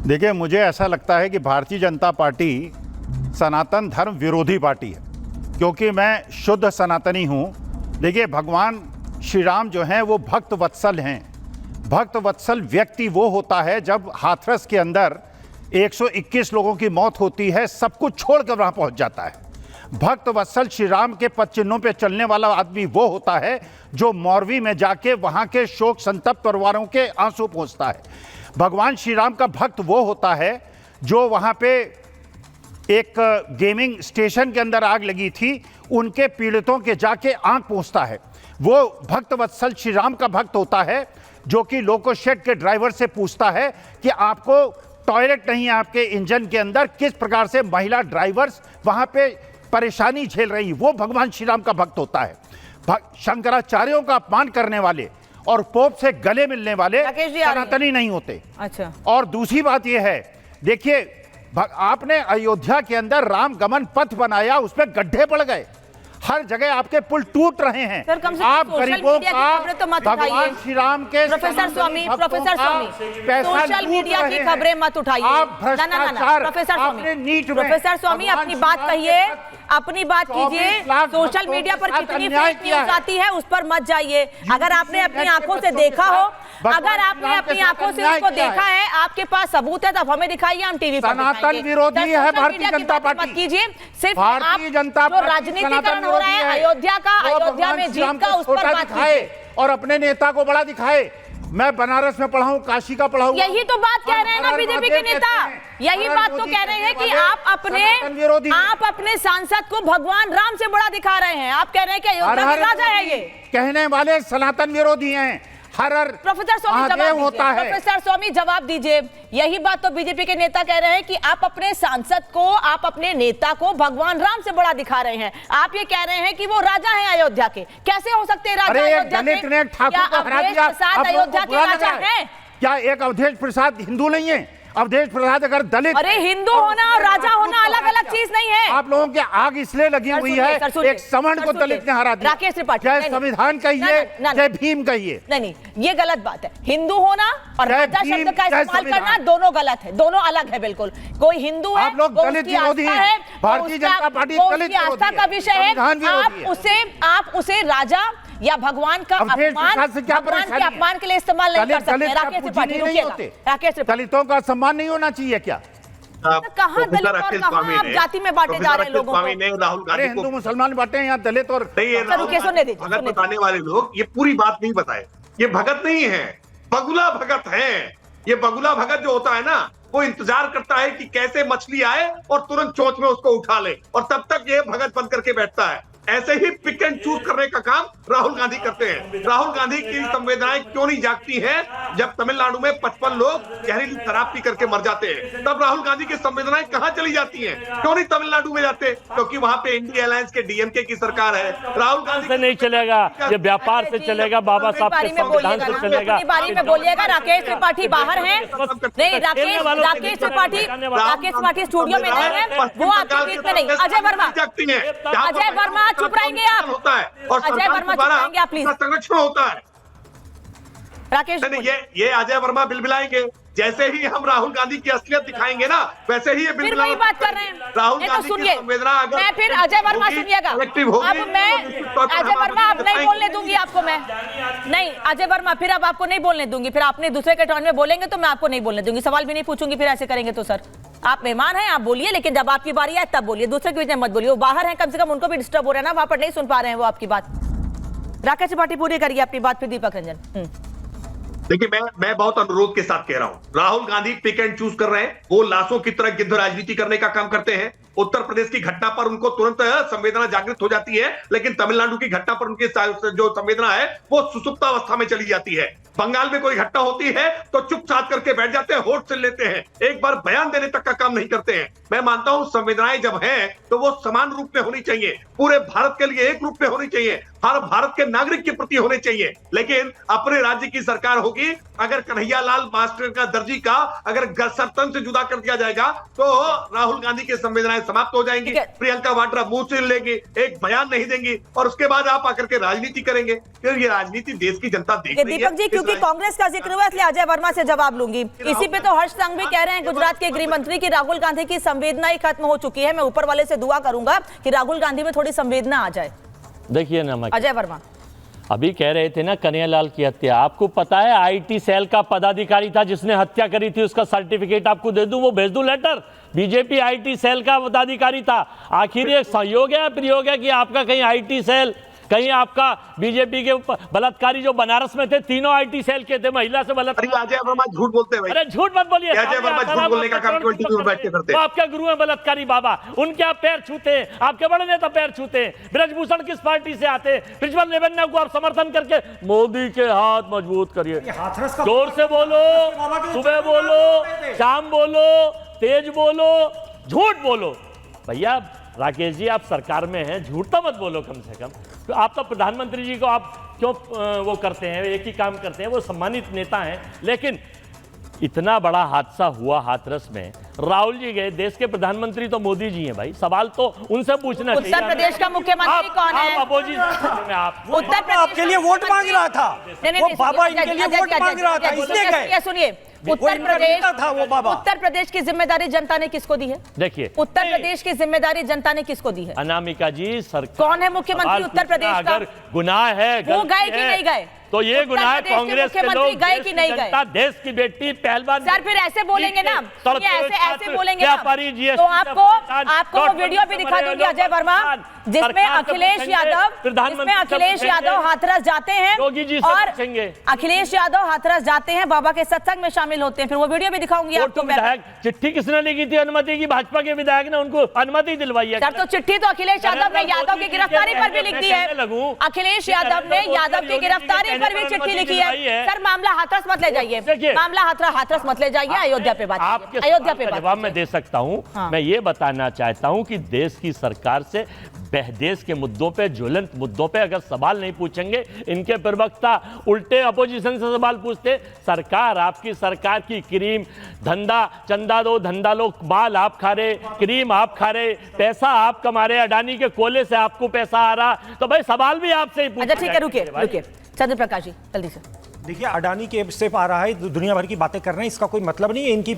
देखिए, मुझे ऐसा लगता है कि भारतीय जनता पार्टी सनातन धर्म विरोधी पार्टी है, क्योंकि मैं शुद्ध सनातनी हूँ। देखिए, भगवान श्री राम जो हैं वो भक्त वत्सल हैं। भक्त वत्सल व्यक्ति वो होता है जब हाथरस के अंदर 121 लोगों की मौत होती है, सब कुछ छोड़कर वहाँ पहुँच जाता है। भक्त वत्सल श्री राम के पद चिन्हों पे चलने वाला आदमी वो होता है जो मौरवी में जाके वहाँ के शोक संतप्त परिवारों के आंसू पोंछता है। भगवान श्री राम का भक्त वो होता है जो वहाँ पे एक गेमिंग स्टेशन के अंदर आग लगी थी, उनके पीड़ितों के जाके आंख पोंछता है। वो भक्त वत्सल श्री राम का भक्त होता है जो कि लोको शेड के ड्राइवर से पूछता है कि आपको टॉयलेट नहीं है आपके इंजन के अंदर, किस प्रकार से महिला ड्राइवर्स वहाँ पे परेशानी झेल रही। वो भगवान श्री राम का भक्त होता है। शंकराचार्यों का अपमान करने वाले और पोप से गले मिलने वाले सनातनी नहीं होते। अच्छा, और दूसरी बात यह है, देखिए, आपने अयोध्या के अंदर राम गमन पथ बनाया, उसमें गड्ढे पड़ गए, हर जगह आपके पुल टूट रहे हैं। सर, कम से आप कम गरीबों का तो मत भगवान श्री राम के प्रोफेसर स्वामी सोशल मीडिया की खबरें मत उठाइए। आप भ्रष्टाचार, प्रोफेसर स्वामी अपनी बात कहिए, अपनी बात कीजिए। सोशल मीडिया पर कितनी फेक न्यूज आती है उस पर मत जाइए। अगर आपने अपनी आंखों से देखा हो, अगर आपने अपनी आंखों से उसको देखा है, आपके पास सबूत है, तब हमें दिखाइए, हम टीवी पर सनातन विरोधी है भारतीय जनता पार्टी। मत कीजिए, सिर्फ भारतीय जनता जो राजनीतिकरण हो रहा है अयोध्या का, अयोध्या में जीत का, उस पर बात कीजिए और अपने नेता को बड़ा दिखाए। मैं बनारस में पढ़ा हूँ, काशी का पढ़ा हूँ। यही तो बात कह रहे हैं ना बीजेपी के नेता, यही बात तो कह रहे हैं कि आप अपने सांसद को भगवान राम से बड़ा दिखा रहे हैं। आप कह रहे हैं कि अयोध्या के राजा है। ये कहने वाले सनातन विरोधी हैं। प्रोफेसर स्वामी जवाब होता है। प्रोफेसर स्वामी जवाब दीजिए। यही बात तो बीजेपी के नेता कह रहे हैं कि आप अपने सांसद को, आप अपने नेता को भगवान राम से बड़ा दिखा रहे हैं। आप ये कह रहे हैं कि वो राजा हैं अयोध्या के। कैसे हो सकते हैं राजा अयोध्या के? क्या अवधेश प्रसाद अयोध्या के राजा हैं? क्या एक अवधेश प्रसाद हिंदू नहीं है? अवधेश प्रसाद अगर दलित, अरे हिंदू होना और राजा होना अलग अलग चीज नहीं है। आप लोगों की आग इसलिए लगी हुई है, एक सवर्ण को दलित ने हरा दिया। राकेश त्रिपाठी, जय संविधान कहिए, जय भीम कहिए। नहीं, ये गलत बात है। हिंदू होना और राजा शब्द का इस्तेमाल करना दोनों गलत है, दोनों अलग है बिल्कुल। कोई हिंदू है, आप लोग दलित विरोधी हैं। भारतीय जनता पार्टी दलित आस्था का विषय है। आप उसे राजा या भगवान का अपमान के लिए इस्तेमाल नहीं कर सकते। राकेश त्रिपाठी, राकेश त्रिपाठी, दलितों का सम्मान नहीं होना चाहिए क्या? कहाँ दलित और कहाँ आप जाति में बांटे जा रहे हैं लोगों को? अरे हिंदू मुसलमान बांटे हैं, यहाँ दलित और भगत बताने वाले लोग ये पूरी बात नहीं बताए। ये भगत नहीं है, बगुला भगत है। ये बगुला भगत जो होता है ना, वो इंतजार करता है कि कैसे मछली आए और तुरंत चोंच में उसको उठा ले, और तब तक ये भगत बन करके बैठता है। ऐसे ही पिक एंड चूज करने का काम राहुल गांधी करते हैं। राहुल गांधी की संवेदनाएं क्यों नहीं जागती हैं? जब तमिलनाडु में 55 लोग जहरीली शराब पी करके मर जाते हैं, तब राहुल गांधी की संवेदनाएं कहां चली जाती हैं? क्यों नहीं तमिलनाडु में जाते? क्योंकि वहां पे इंडिया अलायंस के डीएमके की सरकार है। राहुल गांधी से नहीं चलेगा, ये व्यापार से चलेगा, बाबा साहब के संविधान से चलेगा। बारी में बोलिएगा। राकेश त्रिपाठी बाहर हैं? नहीं, राकेश त्रिपाठी स्टूडियो में नहीं है, वो आपके बीच में नहीं। अजय वर्मा चुप रहेंगे आप? होता है और अजय वर्मा चुप रहेंगे आप प्लीज? संरक्षण होता है। राकेश, ये अजय वर्मा बिलबिलाएंगे। जैसे ही हम राहुल गांधी की असलियत दिखाएंगे ना, वैसे ही ये फिर वही बात कर रहे हैं। राहुल गांधी की संवेदना अगर मैं फिर अजय वर्मा सुनिएगा। अब मैं अजय वर्मा अब नहीं बोलने दूंगी आपको। मैं नहीं, अजय वर्मा फिर अब आपको नहीं बोलने दूंगी। फिर आपने दूसरे के टर्न में बोलेंगे तो मैं आपको नहीं बोलने दूंगी, सवाल भी नहीं पूछूंगी। फिर ऐसे करेंगे तो सर, आप मेहमान हैं, आप बोलिए, लेकिन जब आपकी बारी आए तब बोलिए, दूसरे के बीच में मत बोलिए। वो बाहर हैं, कम से कम उनको भी डिस्टर्ब हो रहा है ना, वहां पर नहीं सुन पा रहे हैं वो आपकी बात। राकेश त्रिपाठी पूरी करिए अपनी बात, फिर दीपक रंजन। देखिए, मैं बहुत अनुरोध के साथ कह रहा हूं, Rahul Gandhi pick and choose कर रहे हैं। वो लाशों की तरह गिद्ध राजनीति करने का काम करते हैं। उत्तर प्रदेश की घटना पर उनको तुरंत संवेदना जागृत हो जाती है, लेकिन तमिलनाडु की घटना पर उनकी जो संवेदना है वो सुसुप्तावस्था में चली जाती है। बंगाल में कोई घटना होती है तो चुपचाप करके बैठ जाते हैं, होठ से लेते हैं, एक बार बयान देने तक का काम नहीं करते हैं। मैं मानता हूं संवेदनाएं जब हैं तो वो समान रूप में होनी चाहिए, पूरे भारत के लिए एक रूप में होनी चाहिए। हर भारत के नागरिक के प्रति होने चाहिए। लेकिन अपने राज्य की सरकार होगी, अगर कन्हैयालाल मास्टर का दर्जी का अगर सरतन से जुदा कर दिया जाएगा तो राहुल गांधी की संवेदनाएं समाप्त हो जाएंगी, प्रियंका वाड्रा मुंह से लेंगी, एक बयान नहीं देंगी और उसके बाद आप आकर के राजनीति करेंगे। फिर ये राजनीति देश की जनता देख रही है। दीपक जी, क्योंकि कांग्रेस का जिक्र हुआ इसलिए अजय वर्मा से जवाब लूंगी। इसी पे तो हर्ष संघवी कह रहे हैं, गुजरात के गृह मंत्री, की राहुल गांधी की संवेदना ही खत्म हो चुकी है। मैं ऊपर वाले से दुआ करूंगा कि राहुल गांधी में थोड़ी संवेदना आ जाए। देखिए ना, अजय वर्मा अभी कह रहे थे ना कन्हैयालाल की हत्या, आपको पता है आईटी सेल का पदाधिकारी था जिसने हत्या करी थी, उसका सर्टिफिकेट आपको दे दूं, वो भेज दूं लेटर। बीजेपी आईटी सेल का पदाधिकारी था। आखिर ये संयोग है प्रयोग है कि आपका कहीं आईटी सेल, कहीं आपका बीजेपी के बलात्कारी जो बनारस में थे, तीनों आईटी सेल के थे, महिला से बलात्कार। अजय वर्मा झूठ बोलते हैं भाई। अरे झूठ मत बोलिए, अजय वर्मा झूठ बोलने का काम केवल टीवी में बैठ के करते हैं। आपके गुरु हैं बलात्कारी बाबा, उनके आप पैर छूते हैं, आपके बड़े नेता पैर छूते हैं। ब्रजभूषण किस पार्टी से आते हैं? प्रज्वल रेवन्ना को आप समर्थन करके मोदी के हाथ मजबूत करिए। जोर से बोलो, सुबह बोलो, शाम बोलो, तेज बोलो, झूठ बोलो। भैया राकेश जी, आप सरकार में हैं, झूठ तो मत बोलो कम से कम। तो आप तो प्रधानमंत्री जी को आप क्यों वो करते हैं, एक ही काम करते हैं, वो सम्मानित नेता हैं। लेकिन इतना बड़ा हादसा हुआ हाथरस में, राहुल जी गए, देश के प्रधानमंत्री तो मोदी जी हैं भाई, सवाल तो उनसे पूछना चाहिए। उत्तर प्रदेश का मुख्यमंत्री कौन है? अपोजिशन में आप उत्तर प्रदेश आपके लिए वोट मांग रहा था, वो बाबा इनके लिए वोट मांग रहा था, इसलिए गए। सुनिए, उत्तर प्रदेश की जिम्मेदारी जनता ने किसको दी है? देखिए, उत्तर प्रदेश की जिम्मेदारी जनता ने किसको दी है? अनामिका जी, सरकार कौन है मुख्यमंत्री उत्तर प्रदेश का? अगर गुनाह है, वो गए कि नहीं गए? तो ये गुनाह कांग्रेस के लोग, गए कि नहीं गए? देश की बेटी पहलवान। सर फिर ऐसे बोलेंगे ना, ऐसे बोलेंगे ना, व्यापारी, तो आपको वो वीडियो भी दिखा दूंगी अजय वर्मा, जिसमें अखिलेश यादव हाथरस जाते हैं और अखिलेश यादव हाथरस जाते हैं, बाबा के सत्संग में शामिल होते हैं। फिर वो वीडियो भी दिखाऊंगी आपको। विधायक चिट्ठी किसने लिखी थी अनुमति की? भाजपा के विधायक ने उनको अनुमति दिलवाई है। सर तो चिट्ठी तो अखिलेश यादव ने यादव की गिरफ्तारी पर भी लिख दी है। अखिलेश यादव ने यादव की गिरफ्तारी पर भी चिट्ठी लिखी है। सर मामला हाथरस मत ले जाइए, मामला हाथरस मत ले जाइए, अयोध्या पे बात, अयोध्या पे जवाब मैं दे सकता हूं। मैं ये बताना चाहता हूं कि देश की सरकार से देश के मुद्दों पे, ज्वलंत मुद्दों पे अगर सवाल नहीं पूछेंगे, इनके प्रवक्ता उल्टे अपोजिशन से सवाल पूछते। सरकार, आपकी सरकार की क्रीम, धंधा, चंदा दो धंधा लो, माल आप खा रहे, क्रीम आप खा रहे, पैसा आप कमा रहे, अडानी के कोयले से आपको पैसा आ रहा, तो भाई सवाल भी आपसे ही पूछा। अच्छा ठीक है, रुकिए चंद्र प्रकाश जी जल्दी से। देखिए, अडानी के स्टेप आ रहा है, दुनिया भर की बातें कर रहे हैं, इसका कोई मतलब नहीं है। इनकी